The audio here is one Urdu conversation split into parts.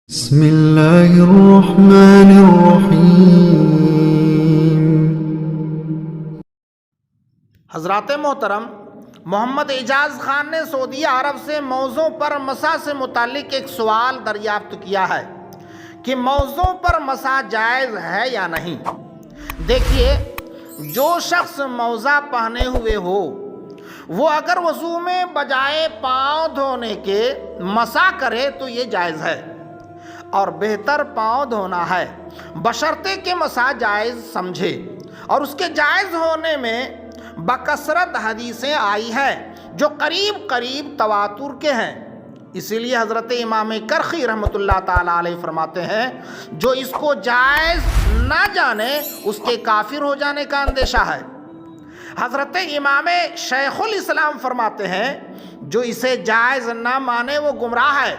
بسم اللہ الرحمن الرحیم۔ حضرات محترم، محمد اعجاز خان نے سعودی عرب سے موضوع پر مسح سے متعلق ایک سوال دریافت کیا ہے کہ موضوع پر مسح جائز ہے یا نہیں۔ دیکھیے، جو شخص موزہ پہنے ہوئے ہو وہ اگر وضو میں بجائے پاؤں دھونے کے مسح کرے تو یہ جائز ہے، اور بہتر پاؤں دھونا ہے، بشرطے کہ مسح جائز سمجھے، اور اس کے جائز ہونے میں بکثرت حدیثیں آئی ہیں جو قریب تواتر کے ہیں۔ اسی لیے حضرت امام کرخی رحمۃ اللہ تعالی علیہ فرماتے ہیں، جو اس کو جائز نہ جانے اس کے کافر ہو جانے کا اندیشہ ہے۔ حضرت امام شیخ الاسلام فرماتے ہیں، جو اسے جائز نہ مانے وہ گمراہ ہے۔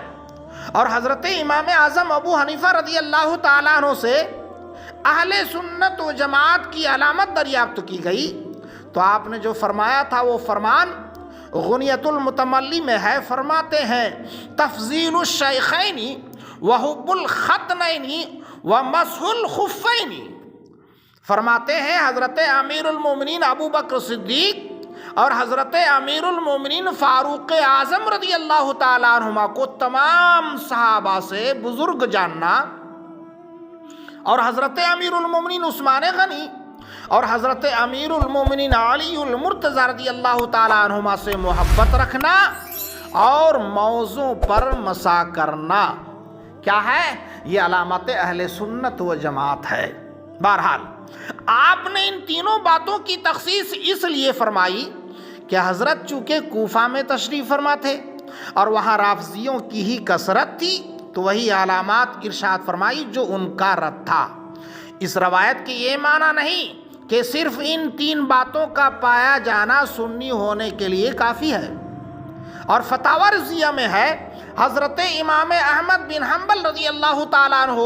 اور حضرت امام اعظم ابو حنیفہ رضی اللہ تعالیٰ عنہ سے اہل سنت و جماعت کی علامت دریافت کی گئی تو آپ نے جو فرمایا تھا وہ فرمان غنیۃ المتملی میں ہے۔ فرماتے ہیں، تفضیل الشیخین وحب الختنین ومسح الخفین۔ فرماتے ہیں حضرت امیر المومنین ابو بکر صدیق اور حضرت امیر المومنین فاروق اعظم رضی اللہ تعالیٰ عنہما کو تمام صحابہ سے بزرگ جاننا، اور حضرت امیر المومنین عثمان غنی اور حضرت امیر المومنین علی المرتضی رضی اللہ تعالیٰ عنہما سے محبت رکھنا، اور موضوع پر مسح کرنا کیا ہے؟ یہ علامت اہل سنت و جماعت ہے۔ بہرحال آپ نے ان تینوں باتوں کی تخصیص اس لیے فرمائی کہ حضرت چونکہ کوفہ میں تشریف فرما تھے اور وہاں رافضیوں کی ہی کثرت تھی، تو وہی علامات ارشاد فرمائی جو ان کا رد تھا۔ اس روایت کی یہ معنی نہیں کہ صرف ان تین باتوں کا پایا جانا سنی ہونے کے لیے کافی ہے۔ اور فتاوی رضیہ میں ہے، حضرت امام احمد بن حنبل رضی اللہ تعالیٰ عنہ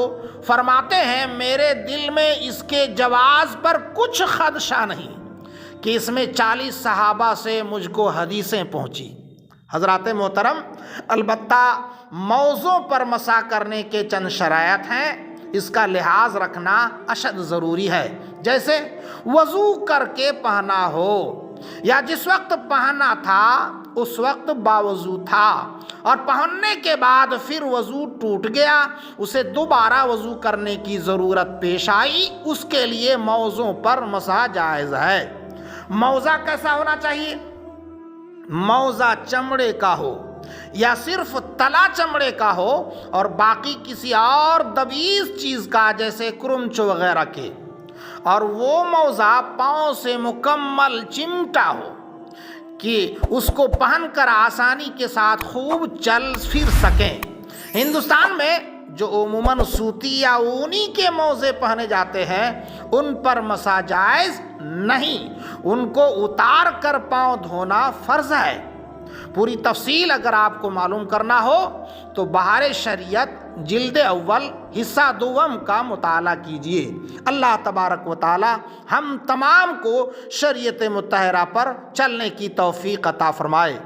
فرماتے ہیں، میرے دل میں اس کے جواز پر کچھ خدشہ نہیں کہ اس میں 40 صحابہ سے مجھ کو حدیثیں پہنچی۔ حضرات محترم، البتہ موضوع پر مسح کرنے کے چند شرائط ہیں، اس کا لحاظ رکھنا اشد ضروری ہے۔ جیسے وضو کر کے پہنا ہو، یا جس وقت پہنا تھا اس وقت باوضو تھا، اور پہننے کے بعد پھر وضو ٹوٹ گیا، اسے دوبارہ وضو کرنے کی ضرورت پیش آئی، اس کے لیے موضوع پر مسح جائز ہے۔ موزہ کیسا ہونا چاہیے؟ موزہ چمڑے کا ہو، یا صرف تلا چمڑے کا ہو اور باقی کسی اور دبیز چیز کا، جیسے کرنچ وغیرہ کے، اور وہ موزہ پاؤں سے مکمل چمٹا ہو کہ اس کو پہن کر آسانی کے ساتھ خوب چل پھر سکیں۔ ہندوستان میں جو عموماً سوتی یا اونی کے موزے پہنے جاتے ہیں ان پر مسح جائز نہیں، ان کو اتار کر پاؤں دھونا فرض ہے۔ پوری تفصیل اگر آپ کو معلوم کرنا ہو تو بہار شریعت جلد اول حصہ دوم کا مطالعہ کیجیے۔ اللہ تبارک و تعالی ہم تمام کو شریعت مطہرہ پر چلنے کی توفیق عطا فرمائے۔